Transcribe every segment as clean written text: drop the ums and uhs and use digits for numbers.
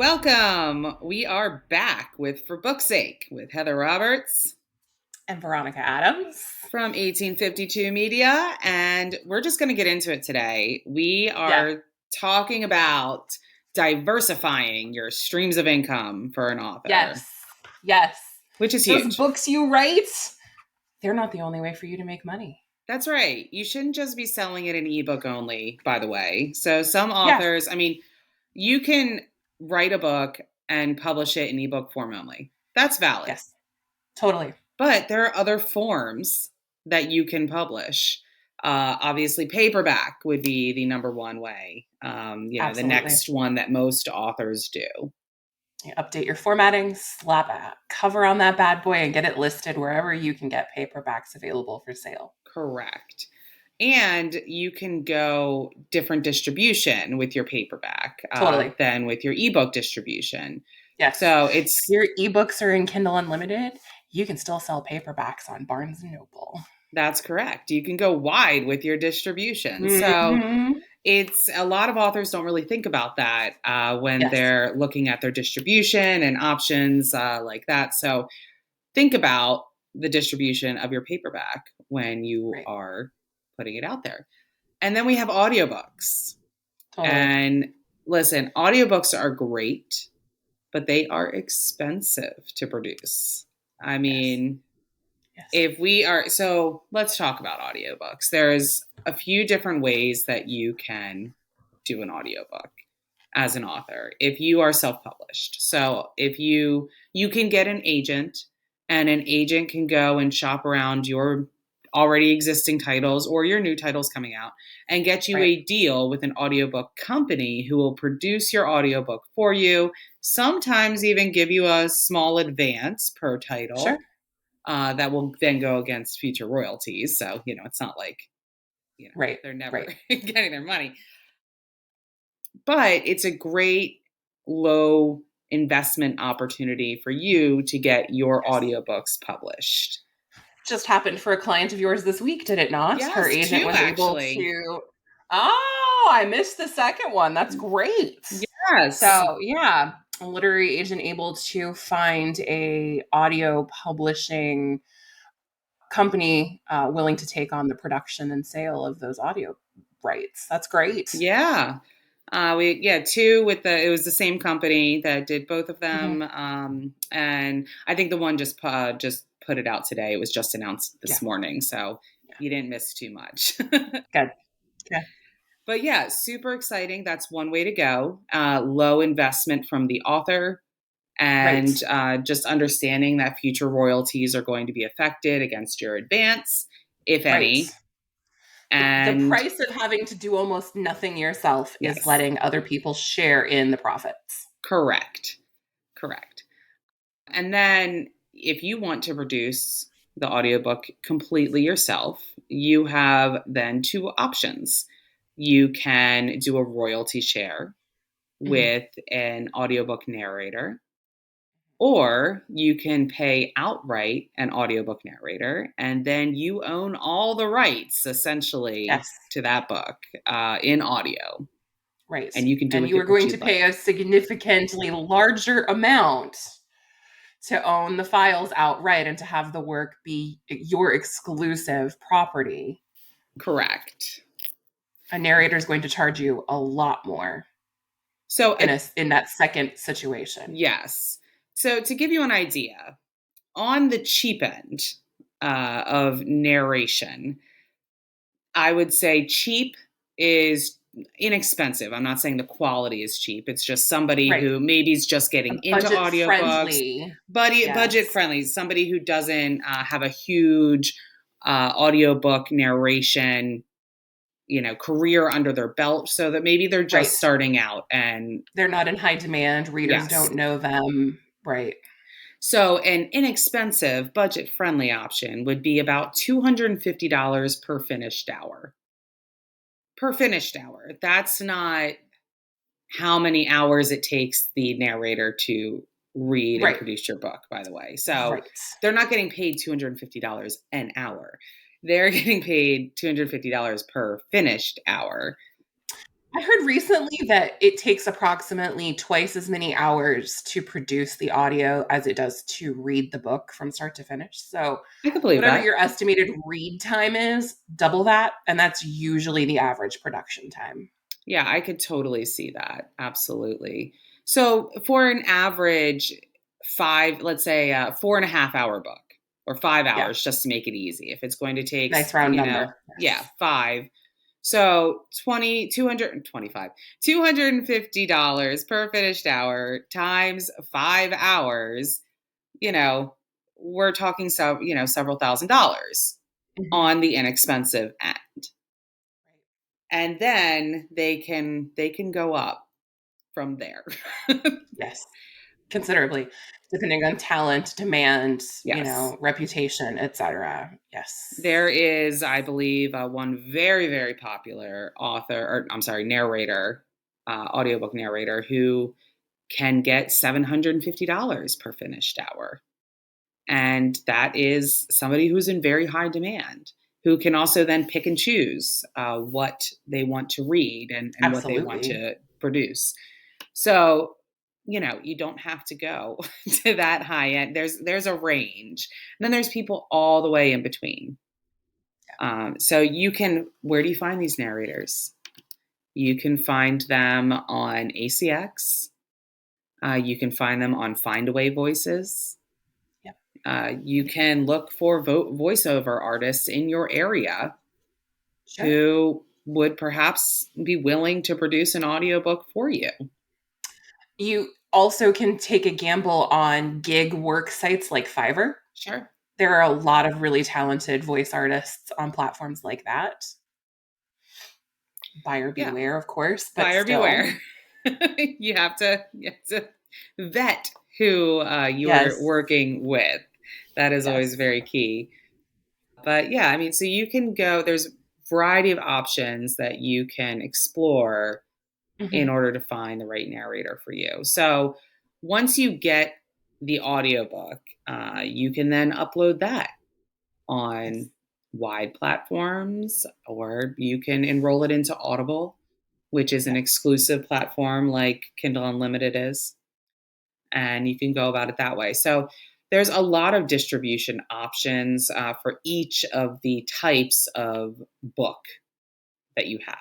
Welcome. We are back with For Book's Sake with Heather Roberts and Veronica Adams from 1852 Media. And we're just going to get into it today. We are talking about diversifying your streams of income for an author. Yes. Which is Those huge. books you write, they're not the only way for you to make money. That's right. You shouldn't just be selling it in ebook only, by the way. So some authors, you can write a book and publish it in ebook form only. That's valid. Yes, totally. But there are other forms that you can publish. Obviously, paperback would be the number one way. The next one that most authors do. You update your formatting, slap a cover on that bad boy, and get it listed wherever you can get paperbacks available for sale. Correct. And you can go different distribution with your paperback than with your ebook distribution. Yes. So if your ebooks are in Kindle Unlimited, you can still sell paperbacks on Barnes & Noble. That's correct. You can go wide with your distribution. Mm-hmm. So it's a lot of authors don't really think about that when they're looking at their distribution and options like that. So think about the distribution of your paperback when you are putting it out there. And then we have audiobooks. Totally. And listen, audiobooks are great, but they are expensive to produce. I mean, so let's talk about audiobooks. There's a few different ways that you can do an audiobook as an author if you are self-published. So if you can get an agent, and an agent can go and shop around your already existing titles or your new titles coming out and get you a deal with an audiobook company who will produce your audiobook for you, sometimes even give you a small advance per title. Sure. That will then go against future royalties. So, it's not like, they're never getting their money. But it's a great low investment opportunity for you to get your audiobooks published. Just happened for a client of yours this week, did it not? Yes, her agent was able to. Oh, I missed the second one. That's great. Yes. So a literary agent able to find a audio publishing company willing to take on the production and sale of those audio rights. That's great. Yeah. It was the same company that did both of them. Mm-hmm. And I think the one just put it out today. It was just announced this morning. So you didn't miss too much. Good. Yeah. But super exciting. That's one way to go. Low investment from the author and just understanding that future royalties are going to be affected against your advance, if any. And the price of having to do almost nothing yourself is letting other people share in the profits. Correct. And then if you want to produce the audiobook completely yourself, you have then two options. You can do a royalty share with an audiobook narrator, or you can pay outright an audiobook narrator, and then you own all the rights, essentially, to that book in audio. Right. And you can do and you are going to pay a significantly larger amount to own the files outright and to have the work be your exclusive property. Correct. A narrator is going to charge you a lot more. So in that second situation. Yes. So to give you an idea, on the cheap end of narration, I would say cheap is inexpensive. I'm not saying the quality is cheap. It's just somebody who maybe is just getting into audiobooks. Budget friendly. Somebody who doesn't have a huge audiobook narration career under their belt, so that maybe they're just starting out and they're not in high demand. Readers don't know them. Right. So an inexpensive, budget-friendly option would be about $250 per finished hour. That's not how many hours it takes the narrator to read and produce your book, by the way. So they're not getting paid $250 an hour. They're getting paid $250 per finished hour. I heard recently that it takes approximately twice as many hours to produce the audio as it does to read the book from start to finish. So, I can believe whatever that. your estimated read time is, double that. And that's usually the average production time. Yeah, I could totally see that. Absolutely. So for an average let's say 4.5 hour book or five Yeah. hours, just to make it easy. If it's going to take, Nice round number. yeah, Yes. five. So 250 dollars per finished hour times 5 hours, you know, we're talking several $1,000s Mhm. on the inexpensive end. And then they can go up from there. Yes. Considerably, depending on talent, demand, Yes. reputation, etc. There Yes. is, I believe, one very, very popular author, or I'm sorry, narrator, audiobook narrator, who can get $750 per finished hour. And that is somebody who's in very high demand, who can also then pick and choose what they want to read and what they want Absolutely. to produce. So, you don't have to go to that high end. There's a range. And then there's people all the way in between. So where do you find these narrators? You can find them on ACX. You can find them on Findaway Voices. Yep. You can look for voiceover artists in your area Sure. who would perhaps be willing to produce an audiobook for you. You also can take a gamble on gig work sites like Fiverr. Sure. There are a lot of really talented voice artists on platforms like that. Buyer Yeah. beware, of course, but Buyer still. beware. You have to vet who you're Yes. working with. That is Yes. always very key. But yeah, I mean, so you can go, there's a variety of options that you can explore in Mhm. order to find the right narrator for you. So once you get the audiobook, you can then upload that Yes. on wide platforms, or you can enroll it into Audible, which is an Yep. exclusive platform like Kindle Unlimited is. And you can go about it that way. So there's a lot of distribution options for each of the types of book that you have.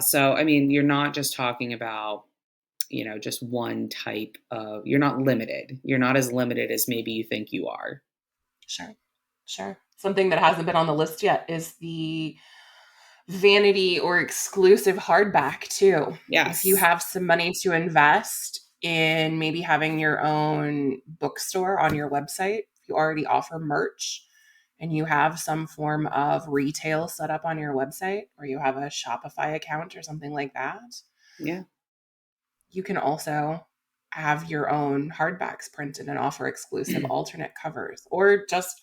So, I mean, you're not just talking about, just one type of, you're not limited. You're not as limited as maybe you think you are. Sure. Sure. Something that hasn't been on the list yet is the vanity or exclusive hardback too. If you Yes. have some money to invest in maybe having your own bookstore on your website, if you already offer merch and you have some form of retail set up on your website, or you have a Shopify account or something like that, Yeah. you can also have your own hardbacks printed and offer exclusive alternate covers, or just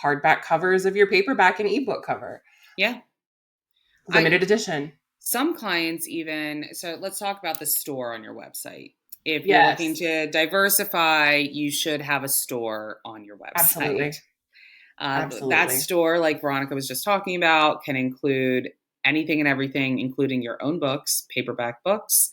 hardback covers of your paperback and ebook cover, Yeah. I limited edition. Some clients even, so let's talk about the store on your website. If you're looking Yes, to diversify, you should have a store on your website. absolutely. That Absolutely. store, like Veronica was just talking about, can include anything and everything, including your own books, paperback books,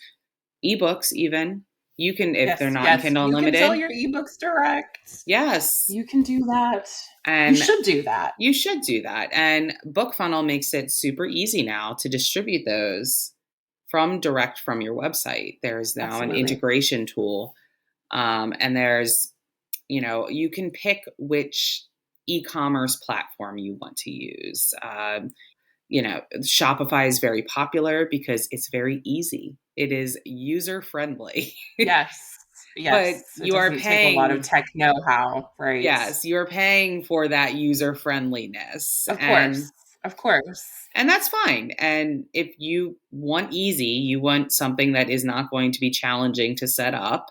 ebooks, even. You can, if they're Yes, not in yes. Kindle You can sell Unlimited, your ebooks direct. yes. You can do that. You And should do that. you should do that. And BookFunnel makes it super easy now to distribute those from your website. There's now an Absolutely. integration tool, and you can pick which e-commerce platform you want to use. Shopify is very popular because it's very easy. It is user friendly, Yes. but Yes. It you are doesn't take a lot of paying. tech know-how, right? Yes, you're paying for that user friendliness, Of and course. Of course. and that's fine. And if you want easy, you want something that is not going to be challenging to set up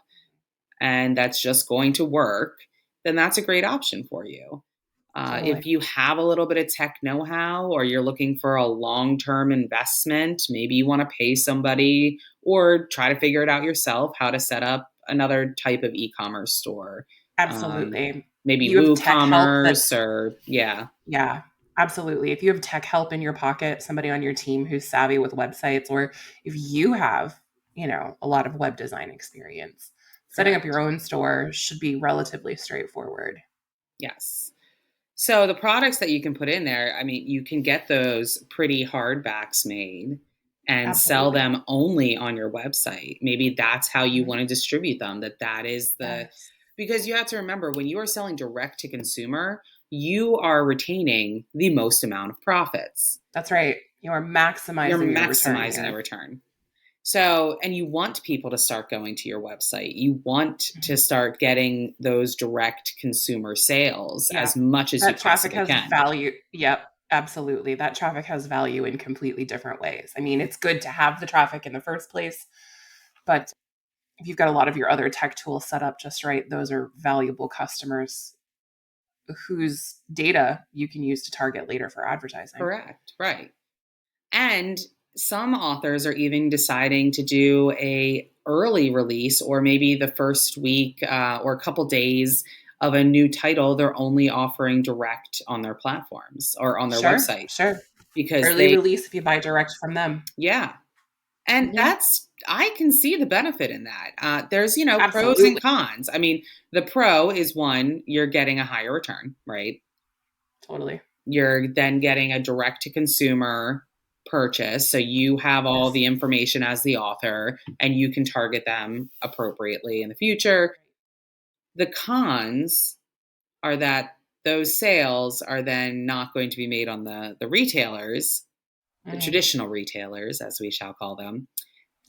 and that's just going to work, then that's a great option for you. If Totally. you have a little bit of tech know how or you're looking for a long term investment, maybe you want to pay somebody or try to figure it out yourself how to set up another type of e commerce store. Um, Absolutely. Maybe You have tech help WooCommerce that's or, yeah. yeah. Absolutely. If you have tech help in your pocket, somebody on your team who's savvy with websites, or if you have, a lot of web design experience, setting up your Correct. own store should be relatively straightforward. Yes. So the products that you can put in there, I mean, you can get those pretty hardbacks made and sell Absolutely. them only on your website. Maybe that's how you Mhm. want to distribute them, that is the, Yes. because you have to remember when you are selling direct to consumer, you are retaining the most amount of profits. That's right. You are You're maximizing your return maximizing a here. return. So, and you want people to start going to your website. You want to Mhm. start getting those direct consumer sales Yeah. as much as you That traffic possibly has can. value. Yep. Absolutely. That traffic has value in completely different ways. I mean, it's good to have the traffic in the first place, but if you've got a lot of your other tech tools set up just right, those are valuable customers whose data you can use to target later for advertising. Correct. Right. And some authors are even deciding to do a early release, or maybe the first week or a couple days of a new title they're only offering direct on their platforms or on their Sure, website sure. because Early they, release if you buy direct from them. yeah. And Mhm. that's, I can see the benefit in that. There's, pros and Absolutely. cons. I mean, the pro is one, you're getting a higher return, right? Totally. You're then getting a direct to consumer purchase. So you have all Yes. the information as the author and you can target them appropriately in the future. The cons are that those sales are then not going to be made on the retailers, the Mhm. traditional retailers, as we shall call them.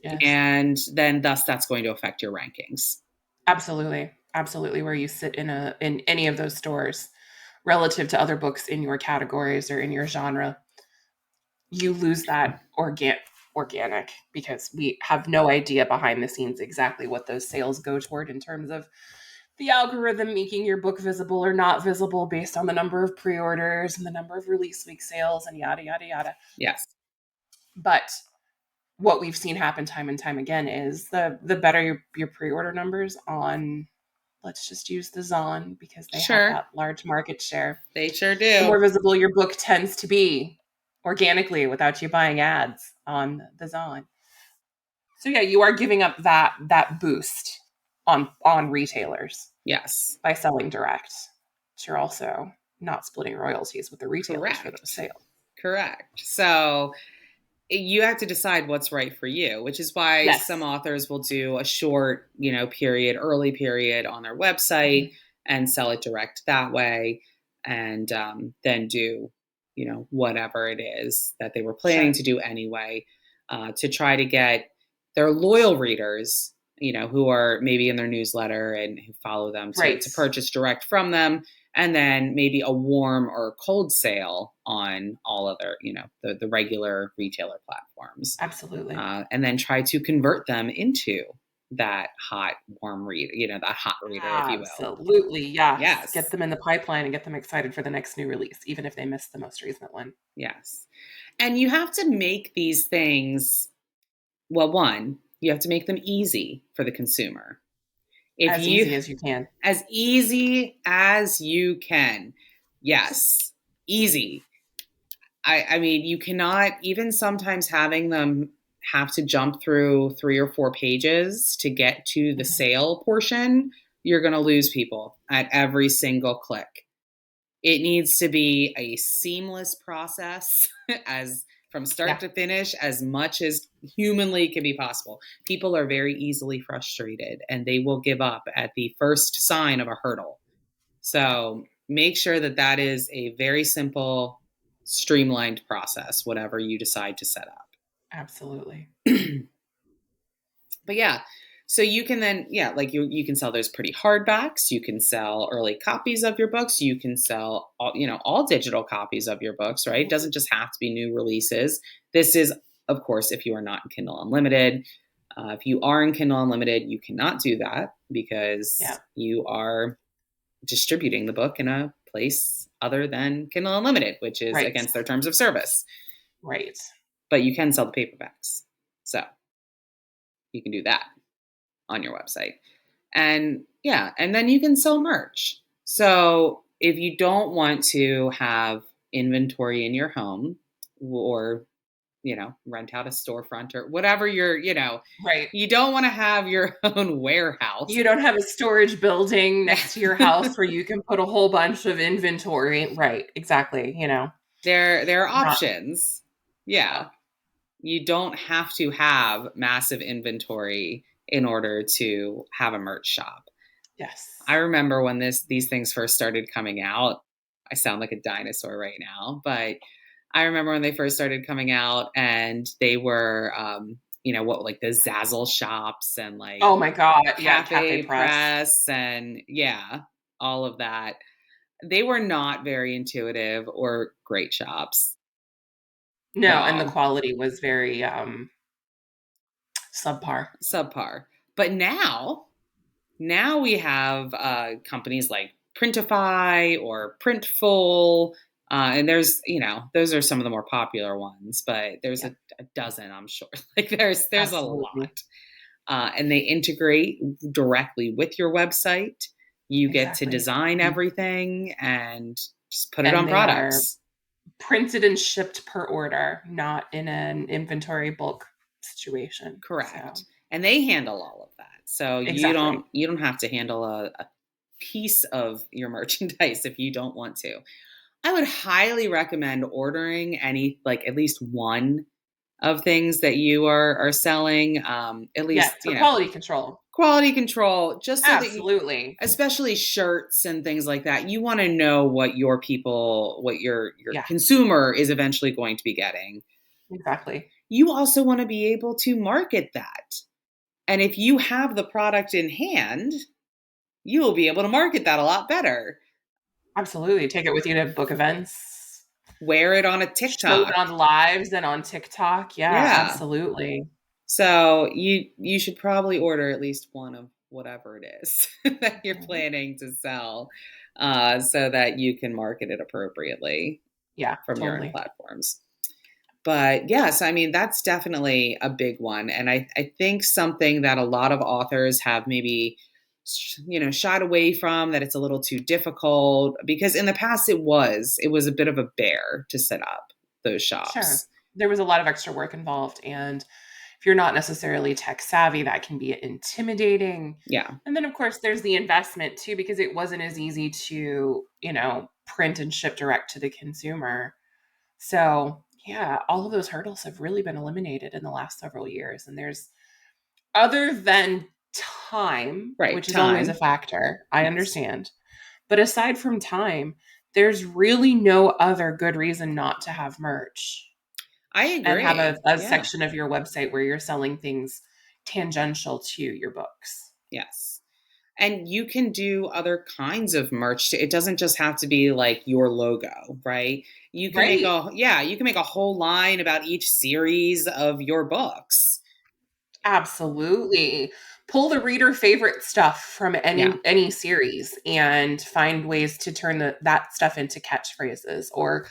Yes. And then thus that's going to affect your rankings. Absolutely. Absolutely. Where you sit in any of those stores relative to other books in your categories or in your genre, you lose that organic because we have no idea behind the scenes exactly what those sales go toward in terms of the algorithm making your book visible or not visible based on the number of pre-orders and the number of release week sales and yada yada yada. Yes. But what we've seen happen time and time again is the better your pre-order numbers on, let's just use the Zon because they have Sure. that large market share, They sure the do. more visible your book tends to be organically without you buying ads on the Zon. So yeah, you are giving up that boost on retailers Yes. by selling direct. But you're also not splitting royalties with the retailers for those Correct. sales. Correct. So you have to decide what's right for you, which is why some Yes. authors will do a short, period, early period on their Mhm. website and sell it direct that way, and then do, whatever it is that they were planning Sure. to do anyway, to try to get their loyal readers, who are maybe in their newsletter and who follow them Right. to purchase direct from them, and then maybe a warm or a cold sale on all other, the regular retailer platforms, Absolutely. and then try to convert them into that hot, warm reader, that hot reader, if you will. Absolutely. Yes. Get Yes, them in the pipeline and get them excited for the next new release, even if they missed the most recent one. yes. And you have to make these things, well, one, you have to make them easy for the consumer. If As you, easy as you can. as easy as you can, yes, easy. I mean, you cannot, even sometimes having them have to jump through 3 or 4 pages to get to the Mhm. sale portion, you're going to lose people at every single click. It needs to be a seamless process as from start Yeah. to finish as much as humanly can be possible. People are very easily frustrated and they will give up at the first sign of a hurdle. Yeah. So make sure that that is a very simple, streamlined process, whatever you decide to set up. Absolutely. But yeah, so you can then, yeah, like you can sell those pretty hardbacks. You can sell early copies of your books. You can sell all digital copies of your books, right? It Mhm. doesn't just have to be new releases. This is, of course, if you are not in Kindle Unlimited. If you are in Kindle Unlimited, you cannot do that because Yeah. you are distributing the book in a place other than Kindle Unlimited, which is Right. against their terms of service. Right. But you can sell the paperbacks. So you can do that on your website. And yeah, and then you can sell merch. So if you don't want to have, inventory in your home, or, rent out a storefront or whatever Right. you don't want to have your own warehouse. You don't have a storage building next to your house where you can put a whole bunch of inventory. Right. Exactly. There are Not, options. Yeah. You don't have to have massive inventory in order to have a merch shop. Yes. I remember when these things first started coming out. I sound like a dinosaur right now, but I remember when they first started coming out, and they were, like the Zazzle shops and like Oh my God. Yeah. Cafe Cafe Press. Press and all of that. They were not very intuitive or great shops. No. And the So quality was very subpar. But now we have companies like Printify or Printful. And those are some of the more popular ones, but there's a dozen, I'm sure. Like there's a Absolutely. lot. And they integrate directly with your website. You get to Exactly. design everything and just put it And on they are products. printed and shipped per order, not in an inventory bulk situation. Correct. So And they handle all of that. So exactly. you don't have to handle a piece of your merchandise if you don't want to. I would highly recommend ordering like at least one of things that you are selling. At Yeah. least, For quality control. quality control, just so that Absolutely. especially shirts and things like that, you want to know what your Yeah. consumer is eventually going to be getting. Exactly. You also want to be able to market that. And if you have the product in hand, you will be able to market that a lot better. Absolutely. Take it with you to book events. Wear it on a Show it TikTok. on lives and on TikTok. Yeah, Yeah. absolutely. So you should probably order at least one of whatever it is that you're Mhm. planning to sell, so that you can market it appropriately Yeah, from your own totally. platforms. But yes, I mean, that's definitely a big one. And I think something that a lot of authors have maybe, shied away from, that it's a little too difficult, because in the past it was a bit of a bear to set up those Sure. shops. There was a lot of extra work involved. And if you're not necessarily tech savvy, that can be intimidating. Yeah. And then, of course, there's the investment too, because it wasn't as easy to, print and ship direct to the consumer. So, yeah, all of those hurdles have really been eliminated in the last several years. And there's, other than time, Right. which is always a Time. factor, I Yes. understand. But aside from time, there's really no other good reason not to have merch I and have agree. a Yeah. section of your website where you're selling things tangential to your books. Yes. And you can do other kinds of merch. It doesn't just have to be like your logo, right? Right. You can make a whole line about each series of your books. Absolutely. Pull the reader favorite stuff from Yeah. any series and find ways to turn that stuff into catchphrases or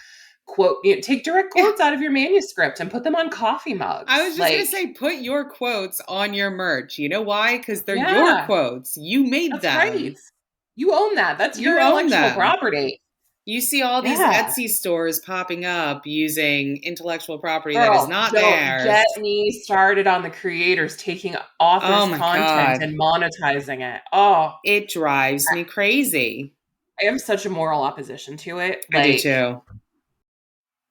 take direct Yeah. quotes out of your manuscript and put them on coffee I mugs. was just going to say, put your quotes on your merch. You know why? Because they're your Yeah, quotes. You made that's right. them. You own that. That's You your own intellectual them. property. You see all these Yeah. Etsy stores popping up using intellectual property that is Girl, not don't get theirs. me started on the creators taking Oh authors' my content God. and monetizing it. Oh, It drives me crazy. I am such a moral opposition to it. I do Like, too.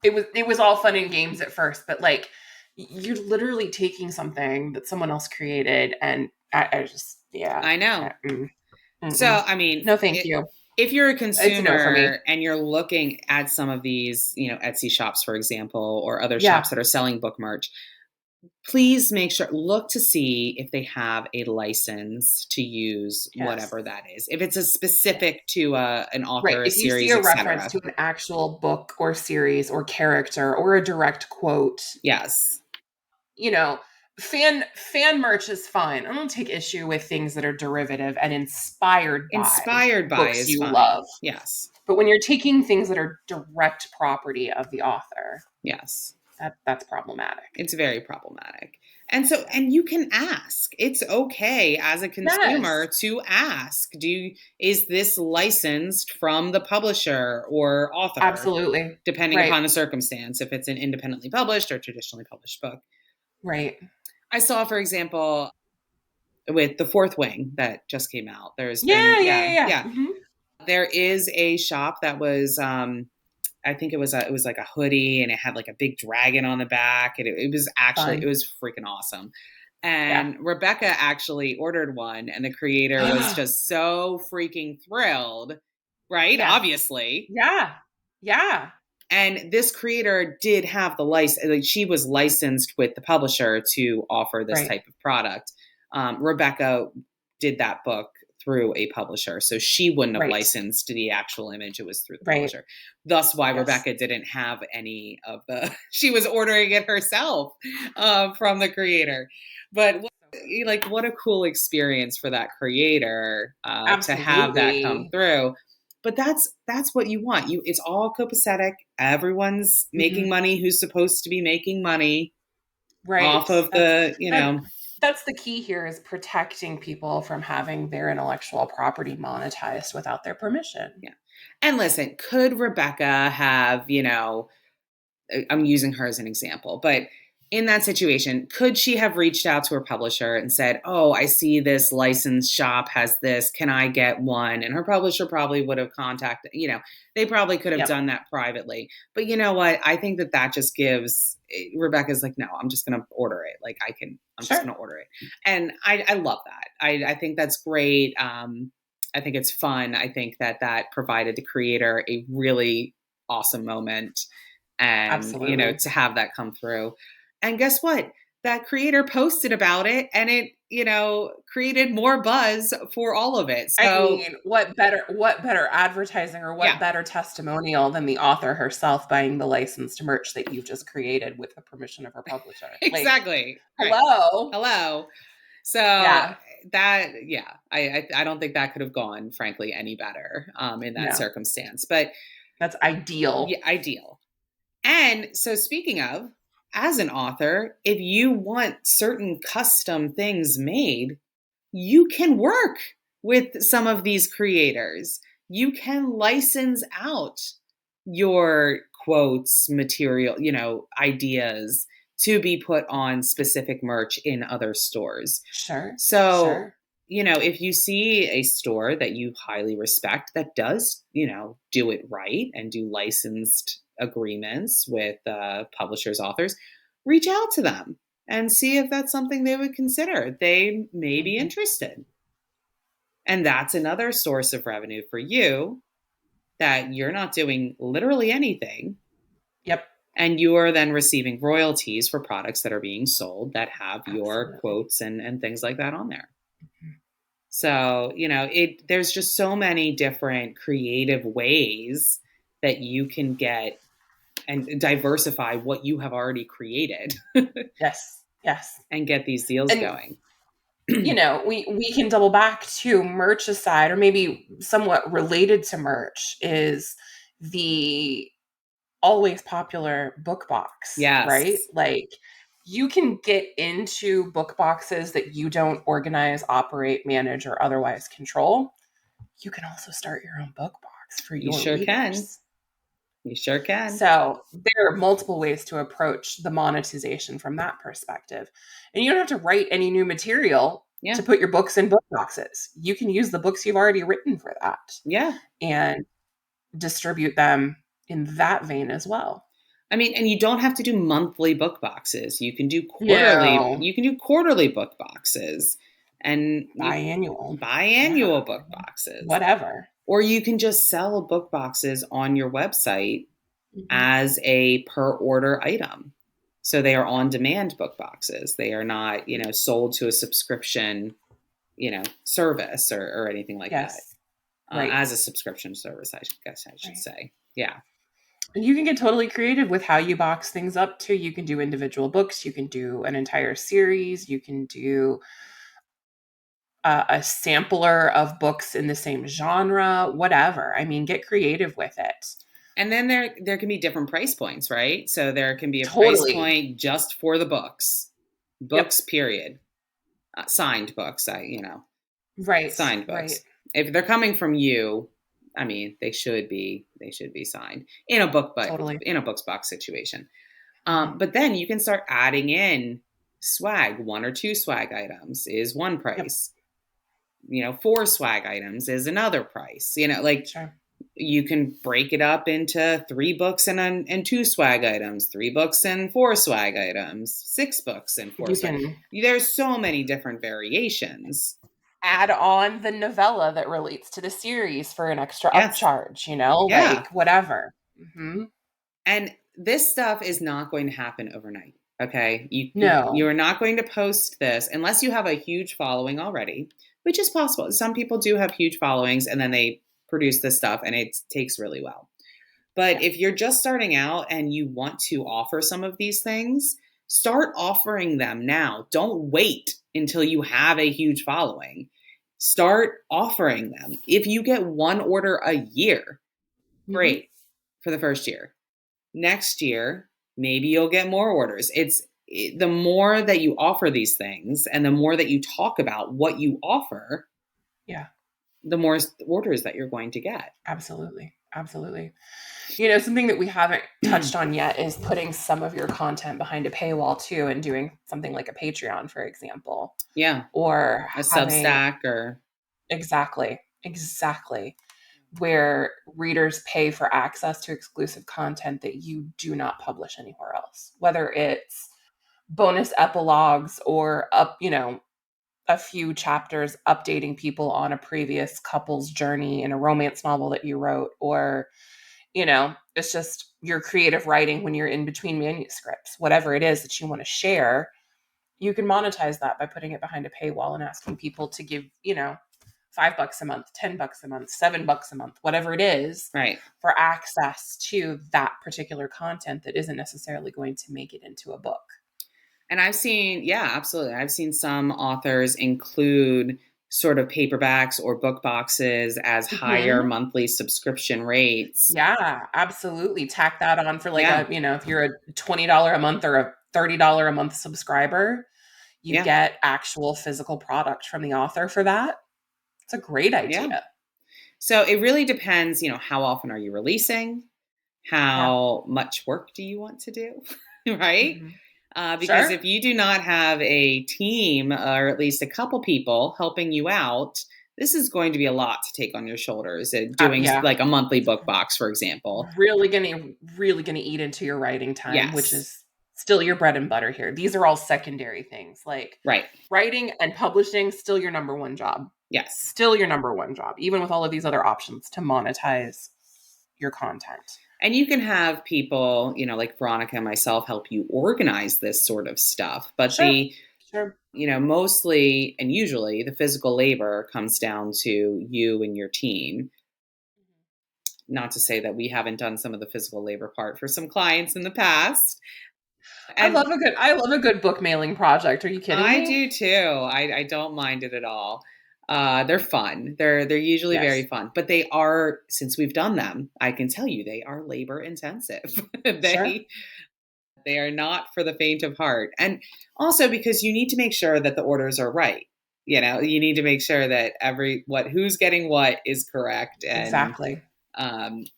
it was all fun and games at first, but like you're literally taking something that someone else created, and I just yeah. I know. So, Mm-mm. I mean, No, thank you. if you're a It's a no for me. consumer and you're looking at some of these, Etsy shops, for example, or other Yeah. shops that are selling book merch, please look to see if they have a license to use Yes. whatever that is. If it's a Yes. specific to an Right. author, a If you see series, a reference etc. to an actual book or series or character or a direct quote, Yes. you know, fan merch is fine. I don't take issue with things that are derivative and inspired by Inspired by books is you fine. love. Yes. But when you're taking things that are direct property of the author, Yes. That's problematic. It's very problematic. And so, and you can ask. It's okay as a consumer Yes, to ask, is this licensed from the publisher or author, absolutely. depending Right, upon the circumstance, if it's an independently published or traditionally published book. right. I saw, for example, with The Fourth Wing that just came out, there's been, Yeah, yeah, yeah, yeah, yeah. yeah. There is a shop that was, I think it was like a hoodie and it had like a big dragon on the back. And it was actually, it Fun. was freaking awesome. Yeah. And Rebecca actually ordered one and the creator was just so freaking thrilled, right? Yes. Obviously. Yeah. Yeah. And this creator did have the license, like she was licensed with the publisher to offer this Right. type of product. Rebecca did that book through a publisher, so she wouldn't have Right. licensed the actual image. It was through the Right. publisher. Thus why Yes. Rebecca didn't have any of the, she was ordering it herself from the creator. But what a cool experience for that creator to have that come Absolutely. through. But that's what you want. It's all copacetic. Everyone's making money who's supposed to be making money Right. off of the, That's the key here, is protecting people from having their intellectual property monetized without their permission. Yeah. And listen, could Rebecca have, I'm using her as an example, but in that situation, could she have reached out to her publisher and said, "Oh, I see this licensed shop has this. Can I get one?" And her publisher probably would have contacted, they probably could have done that privately. But you know what? I think that just gives Rebecca's like, "No, I'm just going to order it. Like I'm just going to order it." And I love that. I think that's great. I think it's fun. I think that provided the creator a really awesome moment and, Absolutely. to have that come through. And guess what? That creator posted about it and it, created more buzz for all of it. So, I mean, what better advertising or what better testimonial than the author herself buying the licensed merch that you've just created with the permission of her publisher? Exactly. Like, right. hello. Hello. So I don't think that could have gone, frankly, any better in that circumstance. But that's ideal. Yeah, ideal. And so, speaking of, as an author, if you want certain custom things made, you can work with some of these creators. You can license out your quotes, material, ideas to be put on specific merch in other stores. Sure. So, if you see a store that you highly respect that does, do it right and do licensed agreements with publishers, authors, reach out to them and see if that's something they would consider. They may be interested. And that's another source of revenue for you, that you're not doing literally anything. Yep. And you are then receiving royalties for products that are being sold that have your quotes and things like that on there. So, there's just so many different creative ways that you can get and diversify what you have already created. Yes. And get these deals going. We can double back to merch aside, or maybe somewhat related to merch, is the always popular book box. Yes. Right? Like, you can get into book boxes that you don't organize, operate, manage, or otherwise control. You can also start your own book box for your readers. You sure can. So there are multiple ways to approach the monetization from that perspective. And you don't have to write any new material to put your books in book boxes. You can use the books you've already written for that. Yeah. And distribute them in that vein as well. I mean, and you don't have to do monthly book boxes. You can do quarterly. No. You can do quarterly book boxes and biannual book boxes. Whatever. Or you can just sell book boxes on your website as a per order item. So they are on demand book boxes. They are not, sold to a subscription, service or anything like that. As a subscription service, I guess I should say. Yeah. And you can get totally creative with how you box things up too. You can do individual books. You can do an entire series. You can do a sampler of books in the same genre, whatever. I mean, get creative with it. And then there can be different price points, right? So there can be a price Totally. point just for the books. Yep. Books, period. Signed books, Right. signed Right. books. If they're coming from you, I mean, they should be signed in a book, but Totally. in a books box situation. Mm-hmm. But then you can start adding in swag. 1 or 2 swag items is one Yep. price. 4 swag items is another price. Like Sure. you can break it up into 3 books and 2 swag items, 3 books and 4 swag items, 6 books and 4 You swag. can There's so many different variations. add on the novella that relates to the series for an extra Yes. upcharge, Yeah. like whatever. Mm-hmm. And this stuff is not going to happen overnight. Okay. You No. are not going to post this unless you have a huge following already, which is possible. Some people do have huge followings and then they produce this stuff and it takes really well. But Yeah. if you're just starting out and you want to offer some of these things, start offering them now. Don't wait until you have a huge following. Start offering them. If you get 1 order a year, Mm-hmm. great for the first year. Next year, maybe you'll get more orders. The more that you offer these things and the more that you talk about what you offer, Yeah. the more orders that you're going to get. Absolutely. Absolutely. Something that we haven't touched on yet is putting some of your content behind a paywall too, and doing something like a Patreon, for example, Yeah. or A having Substack or exactly where readers pay for access to exclusive content that you do not publish anywhere else, whether it's bonus epilogues or a few chapters updating people on a previous couple's journey in a romance novel that you wrote, or it's just your creative writing when you're in between manuscripts, whatever it is that you want to share. You can monetize that by putting it behind a paywall and asking people to give, $5 a month, $10 a month, $7 a month, whatever it is, right. for access to that particular content that isn't necessarily going to make it into a book. And absolutely. I've seen some authors include sort of paperbacks or book boxes as higher Mm-hmm. monthly subscription rates. Yeah, absolutely. Tack that on for like Yeah. if you're a $20 a month or a $30 a month subscriber, you Yeah. get actual physical product from the author for that. It's a great Yeah. idea. So it really depends, how often are you releasing? Yeah. How much work do you want to do? Right? Mm-hmm. Because Sure. if you do not have a team or at least a couple people helping you out, this is going to be a lot to take on your shoulders. Doing Yeah. like a monthly book box, for example. Really gonna eat into your writing time, which Yes. is still your bread and butter here. These are all secondary things. Like Right. writing and publishing, still your number one job. Yes. Still your number one job, even with all of these other options to monetize your content. And you can have people, like Veronica and myself help you organize this sort of stuff. But Sure. Sure. mostly and usually the physical labor comes down to you and your team. Not to say that we haven't done some of the physical labor part for some clients in the past. And I love a good book mailing project. Are you kidding I me? do too. I don't mind it at all. They're fun. They're usually very Yes. fun, but they are, since we've done them, I can tell you they are labor intensive. Sure. They are not for the faint of heart. And also because you need to make sure that the orders are right. You need to make sure that who's getting what is correct and Exactly.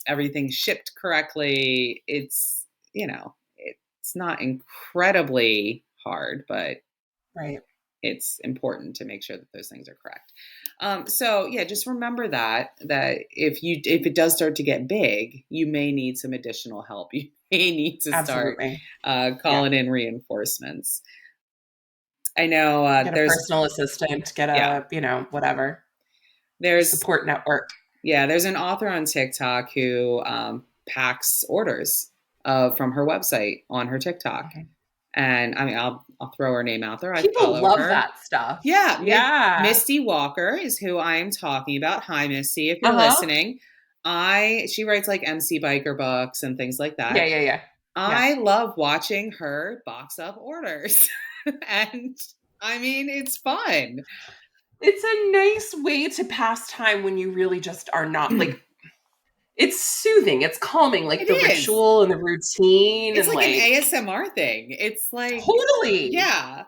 everything's shipped correctly. It's not incredibly hard, but Right. it's important to make sure that those things are correct. So yeah, just remember that if it does start to get big, you may need some additional help. You may need to start Absolutely. calling in reinforcements. I know Get a personal assistant, get yeah, a, whatever, there's support network. there's an author on TikTok who packs orders from her website on her TikTok. Okay. And I mean, I'll throw her name out there. I People follow love her. that stuff. Yeah, Yeah. Misty Walker is who I am talking about. Hi, Misty, if you're Uh-huh. listening. She writes like MC Biker books and things like Yeah, that. yeah, yeah. Yeah. I love watching her box up orders. And I mean, it's fun. It's a nice way to pass time when you really just are not like it's soothing. It's calming, like It the is. ritual and the routine It's and like an like ASMR thing. It's like, totally, yeah.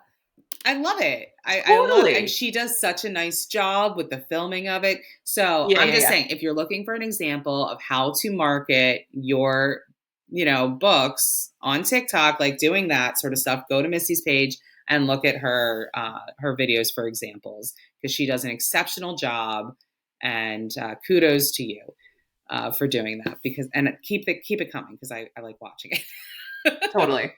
I love it. I love, and totally. she does such a nice job with the filming of it. So Yeah, I'm yeah, just yeah. saying, if you're looking for an example of how to market your, books on TikTok, like doing that sort of stuff, go to Missy's page and look at her videos for examples, because she does an exceptional job. And kudos to you for doing that, because and keep it coming, because I like watching it. Totally.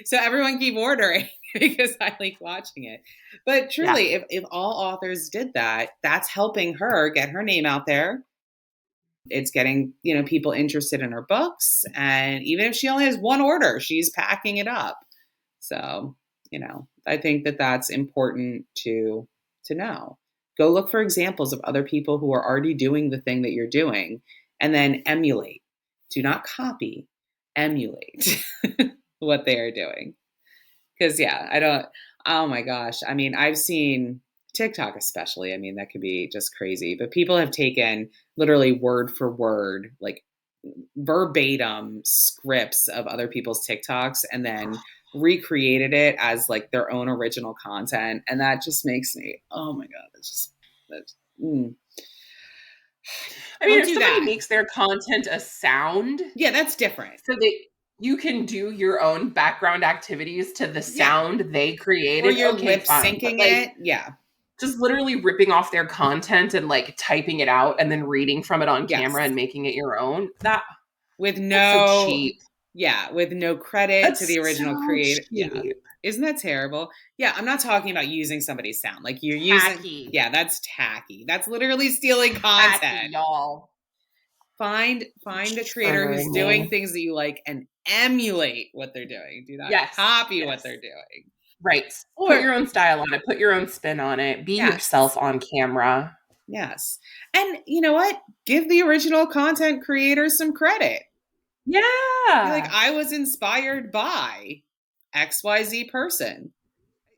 So everyone keep ordering because I like watching it. But Yeah. truly, if all authors did that, that's helping her get her name out there. It's getting, people interested in her books. And even if she only has one order, she's packing it up. So, I think that that's important to know. Go look for examples of other people who are already doing the thing that you're doing, and then emulate. Do not copy, emulate what they are doing. Because, yeah, I don't, oh my gosh. I mean, I've seen TikTok, especially. I mean, that could be just crazy. But people have taken literally word for word, like verbatim scripts of other people's TikToks and then recreated it as like their own original content. And that just makes me, oh my God, it's just, that's, I mean, don't if do somebody that. makes their content a sound Yeah, that's different. so that you can do your own background activities to the Yeah. sound they Or created, you're okay, lip fine. But syncing like it. Yeah. just literally ripping off their content and like typing it out and then reading from it on camera Yes. and making it your own, With that's so no, cheap. yeah, with no credit to the That's original so creator. Yeah. cheap. Isn't that terrible? Yeah, I'm not talking about using somebody's sound. Like you're using, Tacky. yeah, that's tacky. That's literally stealing Tacky, content. y'all. Find a It's creator who's triggering doing me. things that you like and emulate what they're doing. Do not Yes. copy what Yes. they're doing. Right. Put Or your own style on it. Put your own spin on it. Be yourself yes. on camera. Yes. And you know what? Give the original content creators some credit. Be like, Yeah. I was inspired by XYZ person.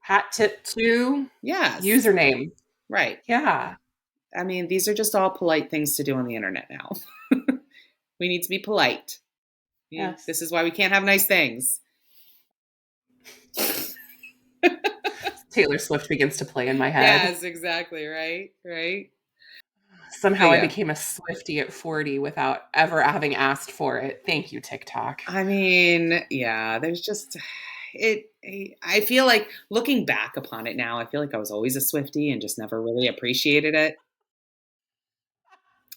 Hat tip to Yes. username. Right. Yeah. I mean, these are just all polite things to do on the internet now. We need to be polite. Yes. This is why we can't have nice things. Taylor Swift begins to play in my head. Yes, exactly. Right. Right. But Somehow I yeah, became a Swiftie at 40 without ever having asked for it. Thank you, TikTok. I mean, yeah, there's just it. I feel like looking back upon it now, I feel like I was always a Swiftie and just never really appreciated it.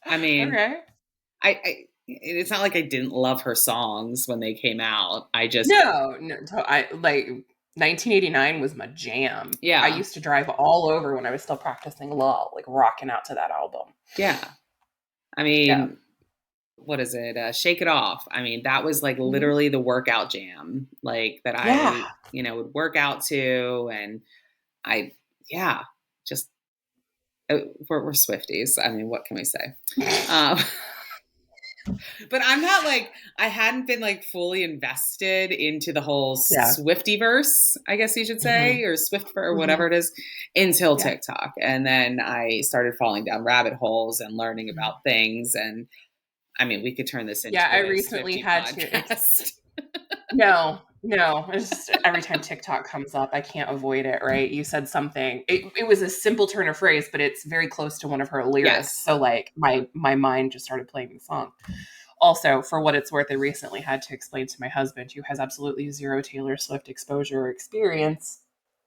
I mean, Okay. it's not like I didn't love her songs when they came out. I just, No, no, I like 1989 was my jam. I yeah, used to drive all over when I was still practicing law, like rocking out to that album. yeah. I Yeah. mean, what is it? Shake It Off. I mean, that was like Mhm. literally the workout jam, like that Yeah. I, would work out to. And I, yeah, just, we're Swifties. I mean, what can we say? Um, but I'm not like, I hadn't been like fully invested into the whole Yeah. Swiftyverse, I guess you should say, Mhm. or Swift or Mhm. whatever it is, until Yeah. TikTok. And then I started falling down rabbit holes and learning Mhm. about things. And I mean, we could turn this Yeah, I into a recently Swifty had to podcast. no, no, it's just every time TikTok comes up, I can't avoid it, right? You said something. It was a simple turn of phrase, but it's very close to one of her lyrics. Yes. So like my mind just started playing the song. Also, for what it's worth, I recently had to explain to my husband, who has absolutely zero Taylor Swift exposure or experience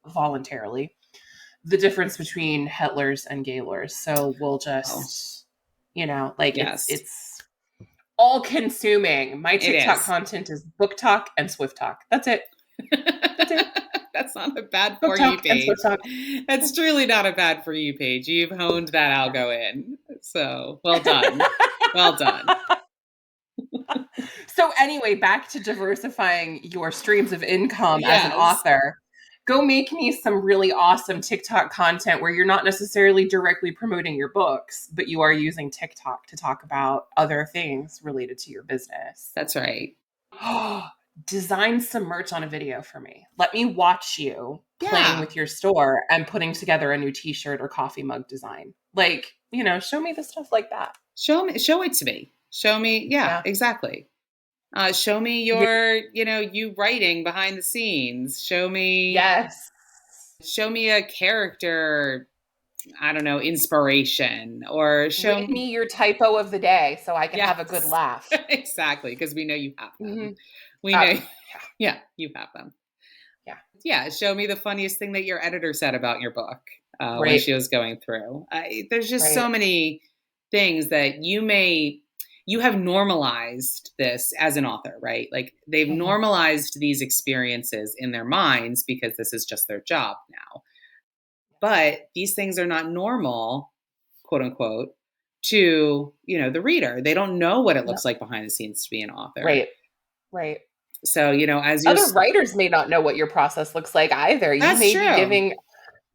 voluntarily, the difference between Hitlers and Gaylors. So we'll Oh, just, like yes. it's all consuming. My It TikTok is. content is book talk and Swift talk. That's it. That's it. That's not a bad Book for you talk and Swift page. talk. That's truly not a bad for you page. You've honed that algo in. So well done. Well done. So anyway, back to diversifying your streams of income as an Yes. author. Go make me some really awesome TikTok content where you're not necessarily directly promoting your books, but you are using TikTok to talk about other things related to your business. That's right. Design some merch on a video for me. Let me watch you playing Yeah. with your store and putting together a new t-shirt or coffee mug design. Like, show me the stuff like that. Show it to me. Show me, exactly. Show me your, you writing behind the scenes. Show me a character, I don't know, inspiration, or Read me your typo of the day so I can have a good laugh. Exactly, because we know you have them. Mm-hmm. We know, you have them. Yeah. Show me the funniest thing that your editor said about your book when she was going through. There's just so many things that you have normalized this as an author, right? Like they've normalized these experiences in their minds because this is just their job now. But these things are not normal, quote unquote, to, the reader. They don't know what it looks like behind the scenes to be an author. Right. So, as other writers may not know what your process looks like either. That's true.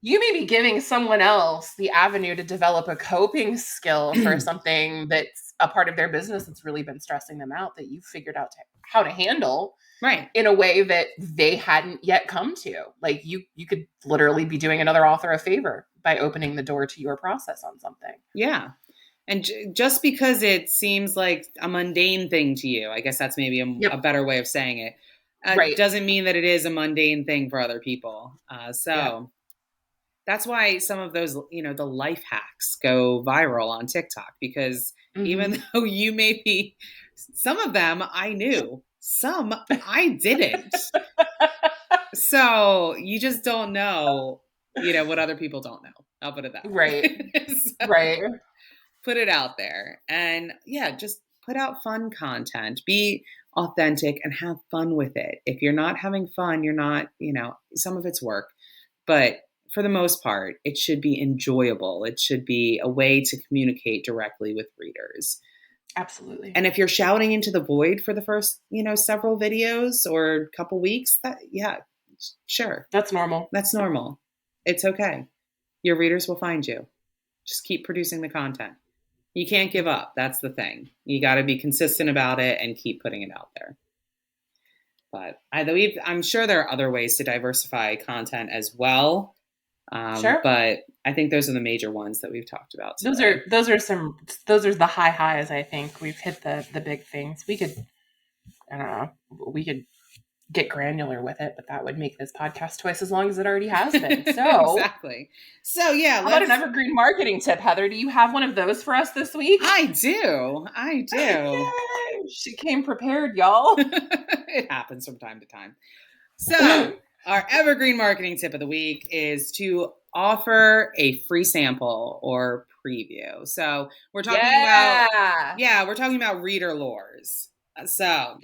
You may be giving someone else the avenue to develop a coping skill for something that's a part of their business that's really been stressing them out, that you figured out how to handle in a way that they hadn't yet come to. Like you could literally be doing another author a favor by opening the door to your process on something. Yeah. And just because it seems like a mundane thing to you, I guess that's maybe a better way of saying it, doesn't mean that it is a mundane thing for other people. That's why some of those, the life hacks go viral on TikTok, because even though you may be, some of them I knew, some I didn't. So you just don't know, what other people don't know. I'll put it that way. Right. Put it out there, and just put out fun content, be authentic and have fun with it. If you're not having fun, you're not, some of it's work, but for the most part, it should be enjoyable. It should be a way to communicate directly with readers. Absolutely. And if you're shouting into the void for the first, several videos or couple weeks, sure. That's normal. That's normal. It's okay. Your readers will find you. Just keep producing the content. You can't give up. That's the thing. You got to be consistent about it and keep putting it out there. But I'm sure there are other ways to diversify content as well. Sure. But I think those are the major ones that we've talked about today. Those are the highs. I think we've hit the big things. We could get granular with it, but that would make this podcast twice as long as it already has been. So exactly. So how about an evergreen marketing tip, Heather? Do you have one of those for us this week? I do. Yay. She came prepared, y'all. It happens from time to time. So our evergreen marketing tip of the week is to offer a free sample or preview. So we're talking about reader lores. So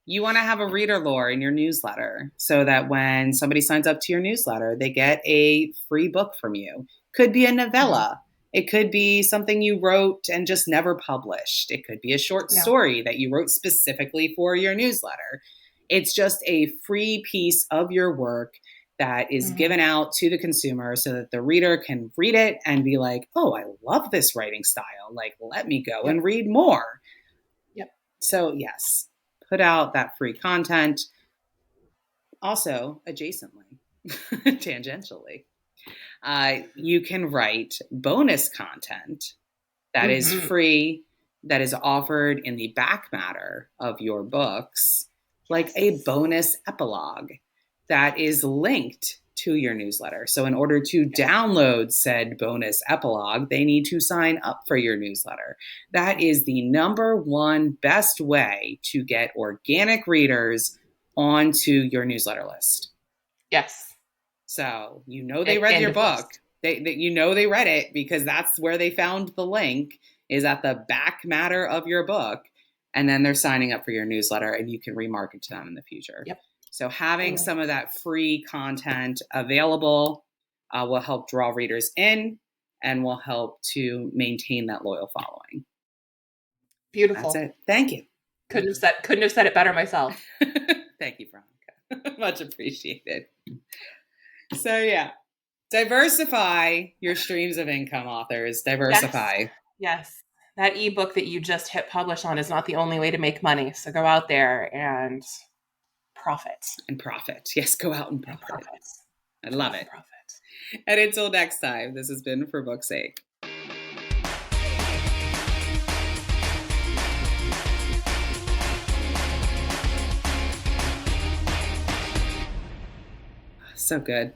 you want to have a reader lore in your newsletter so that when somebody signs up to your newsletter, they get a free book from you. Could be a novella. It could be something you wrote and just never published. It could be a short story that you wrote specifically for your newsletter. It's just a free piece of your work that is given out to the consumer so that the reader can read it and be like, oh, I love this writing style. Like, let me go and read more. So yes. Put out that free content. Also, adjacently, tangentially, you can write bonus content that is free, that is offered in the back matter of your books, like a bonus epilogue that is linked to your newsletter. So in order to download said bonus epilogue, they need to sign up for your newsletter. That is the number one best way to get organic readers onto your newsletter list. Yes. So they read your book. They read it because that's where they found the link, is at the back matter of your book. And then they're signing up for your newsletter and you can remarket to them in the future. Yep. So having some of that free content available will help draw readers in and will help to maintain that loyal following. Beautiful. That's it. Thank you. Couldn't have said it better myself. Thank you, Veronica. Much appreciated. So diversify your streams of income, authors. Diversify. Yes. That ebook that you just hit publish on is not the only way to make money. So go out there and profit. Yes, go out and profit. I love it. And until next time, this has been For Book's Sake. So good.